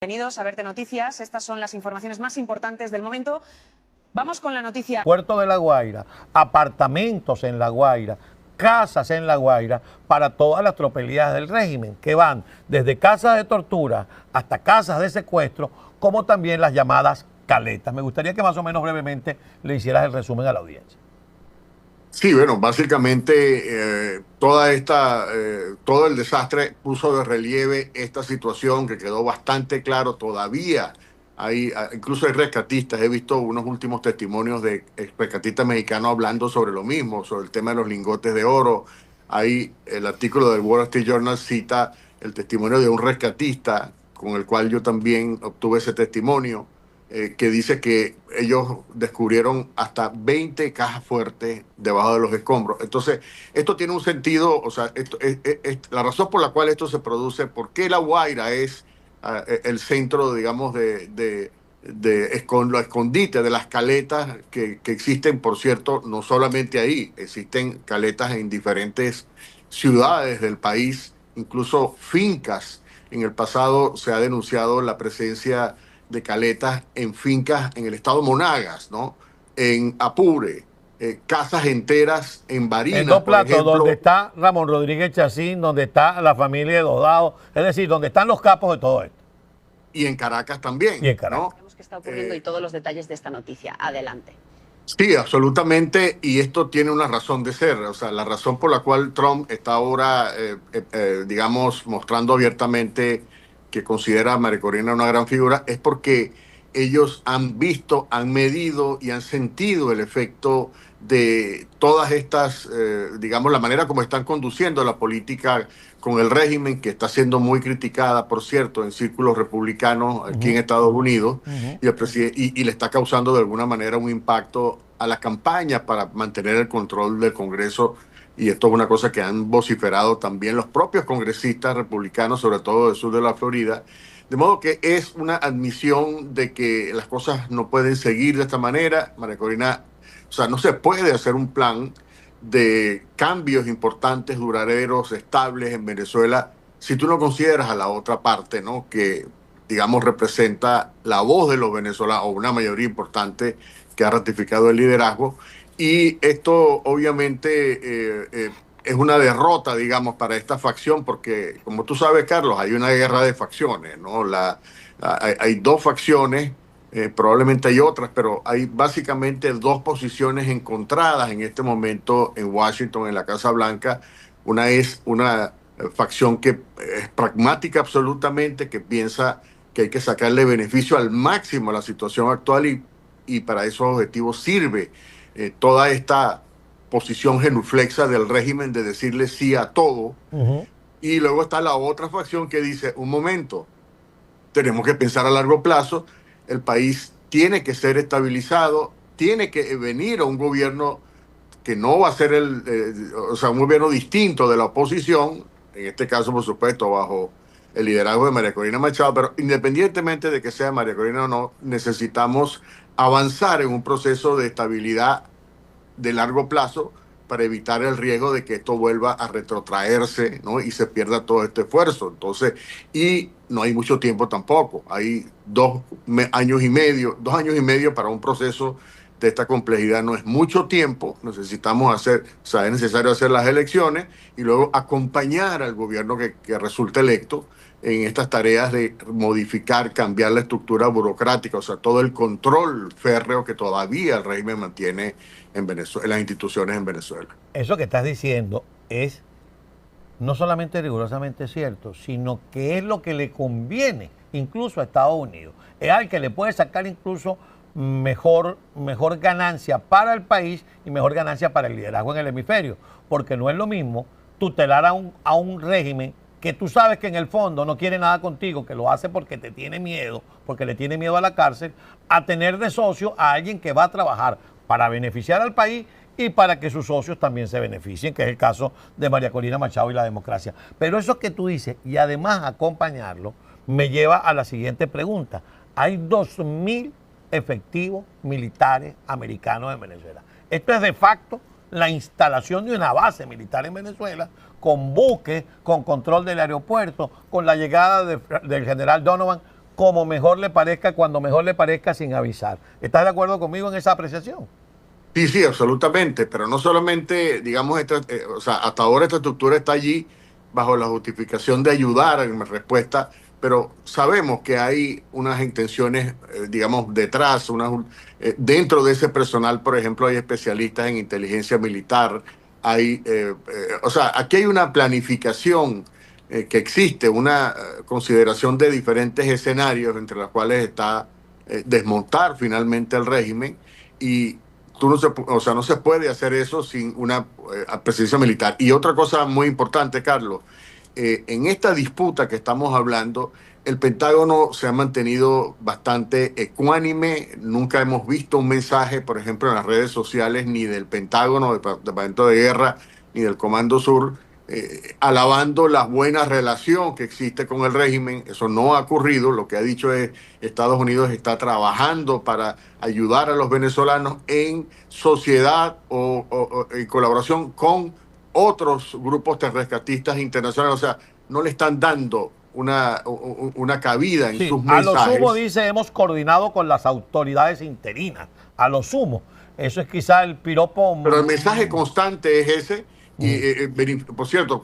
Bienvenidos a Verte Noticias. Estas son las informaciones más importantes del momento. Vamos con la noticia. Puerto de La Guaira, apartamentos en La Guaira, casas en La Guaira para todas las tropelías del régimen, que van desde casas de tortura hasta casas de secuestro, como también las llamadas caletas. Me gustaría que más o menos brevemente le hicieras el resumen a la audiencia. Sí, bueno, básicamente todo el desastre puso de relieve esta situación que quedó bastante claro todavía. Incluso hay rescatistas, he visto unos últimos testimonios de rescatistas mexicanos hablando sobre lo mismo, sobre el tema de los lingotes de oro. Ahí el artículo del Wall Street Journal cita el testimonio de un rescatista con el cual yo también obtuve ese testimonio. Que dice que ellos descubrieron hasta 20 cajas fuertes debajo de los escombros. Entonces, esto tiene un sentido, o sea, esto es la razón por la cual esto se produce, por qué La Guaira es el centro, digamos, lo escondite de las caletas que existen, por cierto, no solamente ahí, existen caletas en diferentes ciudades del país, incluso fincas. En el pasado se ha denunciado la presencia de caletas en fincas en el estado Monagas, ¿no? En Apure, casas enteras en Barinas, en Dos Platos, por ejemplo, donde está Ramón Rodríguez Chacín, donde está la familia de Dodado, es decir, donde están los capos de todo esto. Y en Caracas también. Y en Caracas. ¿no? Sabemos qué está ocurriendo y todos los detalles de esta noticia. Adelante. Sí, absolutamente, y esto tiene una razón de ser, o sea, la razón por la cual Trump está ahora, digamos, mostrando abiertamente que considera a María Corina una gran figura, es porque ellos han visto, han medido y han sentido el efecto de todas estas, digamos, la manera como están conduciendo la política con el régimen, que está siendo muy criticada, por cierto, en círculos republicanos aquí en Estados Unidos, y le está causando de alguna manera un impacto a la campaña para mantener el control del Congreso. Y esto es una cosa que han vociferado también los propios congresistas republicanos, sobre todo del sur de la Florida. De modo que es una admisión de que las cosas no pueden seguir de esta manera. María Corina, o sea, no se puede hacer un plan de cambios importantes, duraderos, estables en Venezuela, si tú no consideras a la otra parte, ¿no? Que, digamos, representa la voz de los venezolanos, o una mayoría importante que ha ratificado el liderazgo. Y esto obviamente es una derrota, digamos, para esta facción, porque como tú sabes, Carlos, hay una guerra de facciones, ¿no? Hay dos facciones, probablemente hay otras, pero hay básicamente dos posiciones encontradas en este momento en Washington, en la Casa Blanca. Una es una facción que es pragmática absolutamente, que piensa que hay que sacarle beneficio al máximo a la situación actual y para esos objetivos sirve toda esta posición genuflexa del régimen de decirle sí a todo. Y luego está la otra facción que dice, un momento, tenemos que pensar a largo plazo, el país tiene que ser estabilizado, tiene que venir a un gobierno que no va a ser o sea, un gobierno distinto de la oposición, en este caso, por supuesto, bajo el liderazgo de María Corina Machado, pero independientemente de que sea María Corina o no, necesitamos avanzar en un proceso de estabilidad de largo plazo para evitar el riesgo de que esto vuelva a retrotraerse, ¿no? Y se pierda todo este esfuerzo. Entonces, y no hay mucho tiempo tampoco. Hay 2 años y medio, 2 años y medio para un proceso de esta complejidad. No es mucho tiempo. Necesitamos hacer, o sea, es necesario hacer las elecciones y luego acompañar al gobierno que resulte electo en estas tareas de modificar, cambiar la estructura burocrática, o sea, todo el control férreo que todavía el régimen mantiene en Venezuela, en las instituciones en Venezuela. Eso que estás diciendo es no solamente rigurosamente cierto, sino que es lo que le conviene incluso a Estados Unidos. Es al que le puede sacar incluso mejor ganancia para el país y mejor ganancia para el liderazgo en el hemisferio, porque no es lo mismo tutelar a un régimen que tú sabes que en el fondo no quiere nada contigo, que lo hace porque te tiene miedo, porque le tiene miedo a la cárcel, a tener de socio a alguien que va a trabajar para beneficiar al país y para que sus socios también se beneficien, que es el caso de María Corina Machado y la democracia. Pero eso que tú dices, y además acompañarlo, me lleva a la siguiente pregunta. Hay 2.000 efectivos militares americanos en Venezuela. Esto es de facto la instalación de una base militar en Venezuela, con buques, con control del aeropuerto, con la llegada del general Donovan. como mejor le parezca, cuando mejor le parezca, sin avisar. ¿Estás de acuerdo conmigo en esa apreciación? Sí, sí, absolutamente, pero no solamente, digamos, o sea, hasta ahora esta estructura está allí bajo la justificación de ayudar en respuesta, pero sabemos que hay unas intenciones, digamos, detrás, dentro de ese personal, por ejemplo, hay especialistas en inteligencia militar, o sea, aquí hay una planificación que existe, una consideración de diferentes escenarios, entre los cuales está desmontar finalmente el régimen y tú o sea, no se puede hacer eso sin una presencia militar. Y otra cosa muy importante, Carlos, en esta disputa que estamos hablando, el Pentágono se ha mantenido bastante ecuánime. Nunca hemos visto un mensaje, por ejemplo, en las redes sociales, ni del Pentágono, del Departamento de Guerra, ni del Comando Sur, alabando la buena relación que existe con el régimen. Eso no ha ocurrido. Lo que ha dicho es Estados Unidos está trabajando para ayudar a los venezolanos en sociedad o en colaboración con otros grupos rescatistas internacionales. O sea, no le están dando una cabida en Sí, sus a lo mensajes. sumo dice, hemos coordinado con las autoridades interinas. A lo sumo. Eso es quizá el piropo. Pero el mensaje constante es ese. Por cierto,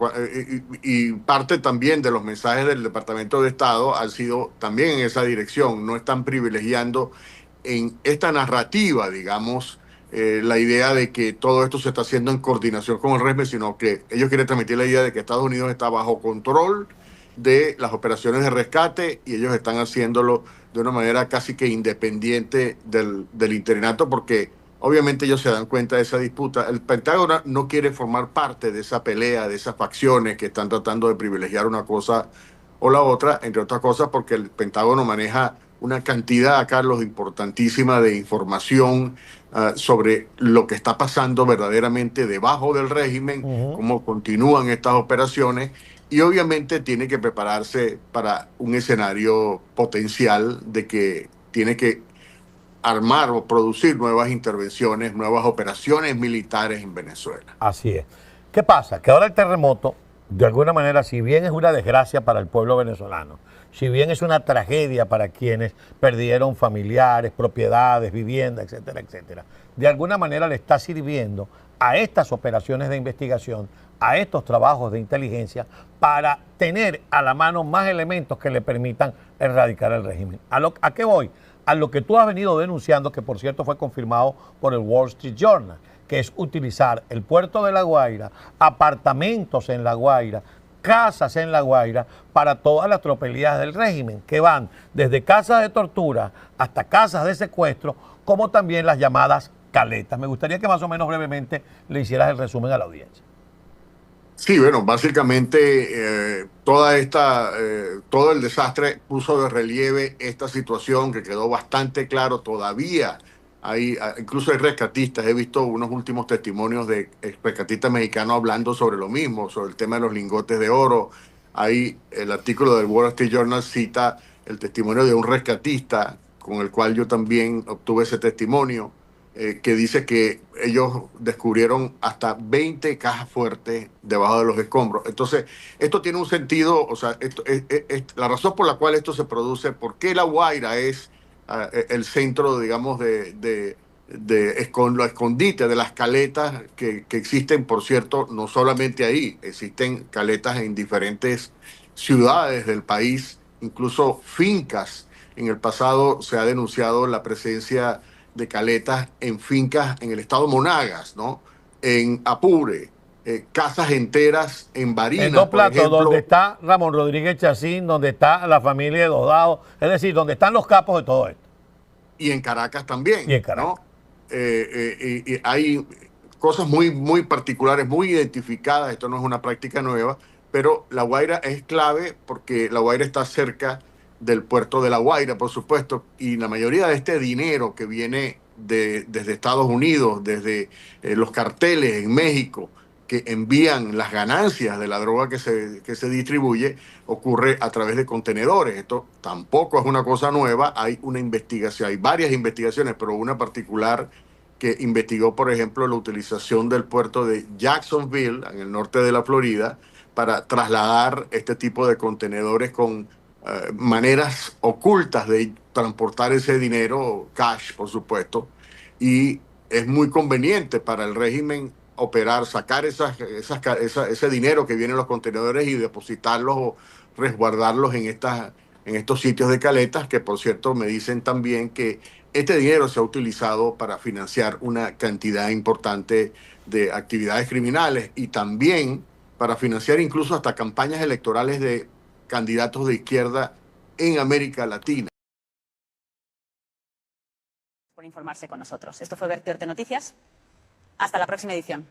y parte también de los mensajes del Departamento de Estado han sido también en esa dirección. No están privilegiando en esta narrativa, digamos, la idea de que todo esto se está haciendo en coordinación con el régimen, sino que ellos quieren transmitir la idea de que Estados Unidos está bajo control de las operaciones de rescate y ellos están haciéndolo de una manera casi que independiente del interinato, porque obviamente ellos se dan cuenta de esa disputa. El Pentágono no quiere formar parte de esa pelea, de esas facciones que están tratando de privilegiar una cosa o la otra, entre otras cosas porque el Pentágono maneja una cantidad, Carlos, importantísima de información sobre lo que está pasando verdaderamente debajo del régimen, cómo continúan estas operaciones, y obviamente tiene que prepararse para un escenario potencial de que tiene que armar o producir nuevas intervenciones, nuevas operaciones militares en Venezuela. Así es. ¿Qué pasa? Que ahora el terremoto, de alguna manera, si bien es una desgracia para el pueblo venezolano, si bien es una tragedia para quienes perdieron familiares, propiedades, viviendas, etcétera, etcétera, de alguna manera le está sirviendo a estas operaciones de investigación, a estos trabajos de inteligencia, para tener a la mano más elementos que le permitan erradicar el régimen. ¿A qué voy? A lo que tú has venido denunciando, que por cierto fue confirmado por el Wall Street Journal, que es utilizar el puerto de La Guaira, apartamentos en La Guaira, casas en La Guaira, para todas las tropelías del régimen, que van desde casas de tortura hasta casas de secuestro, como también las llamadas caletas. Me gustaría que más o menos brevemente le hicieras el resumen a la audiencia. Sí, bueno, básicamente todo el desastre puso de relieve esta situación que quedó bastante claro todavía. Incluso hay rescatistas, he visto unos últimos testimonios de rescatistas mexicanos hablando sobre lo mismo, sobre el tema de los lingotes de oro. Ahí el artículo del Wall Street Journal cita el testimonio de un rescatista con el cual yo también obtuve ese testimonio, que dice que ellos descubrieron hasta 20 cajas fuertes debajo de los escombros. Entonces, esto tiene un sentido, o sea, esto es la razón por la cual esto se produce, por qué La Guaira es el centro, digamos, lo escondite de las caletas que existen, por cierto, no solamente ahí, existen caletas en diferentes ciudades del país, incluso fincas. En el pasado se ha denunciado la presencia de caletas en fincas en el estado Monagas, ¿no? En Apure, casas enteras en Barinas, En Dos por Platos, ejemplo, donde está Ramón Rodríguez Chacín, donde está la familia de Dodado, es decir, donde están los capos de todo esto. y en Caracas también, Y en Caracas. ¿no? Y hay cosas muy, muy particulares, muy identificadas. Esto no es una práctica nueva, pero La Guaira es clave porque La Guaira está cerca del puerto de La Guaira, por supuesto, y la mayoría de este dinero que viene desde Estados Unidos, desde los carteles en México, que envían las ganancias de la droga que se distribuye, ocurre a través de contenedores. Esto tampoco es una cosa nueva, hay una investigación, hay varias investigaciones, pero una particular que investigó, por ejemplo, la utilización del puerto de Jacksonville, en el norte de la Florida, para trasladar este tipo de contenedores con maneras ocultas de transportar ese dinero, cash, por supuesto, y es muy conveniente para el régimen operar, sacar ese dinero que viene en los contenedores y depositarlos o resguardarlos en estos sitios de caletas, que por cierto me dicen también que este dinero se ha utilizado para financiar una cantidad importante de actividades criminales y también para financiar incluso hasta campañas electorales de candidatos de izquierda en América Latina. Por informarse con nosotros. Esto fue Vertiente Noticias. Hasta la próxima edición.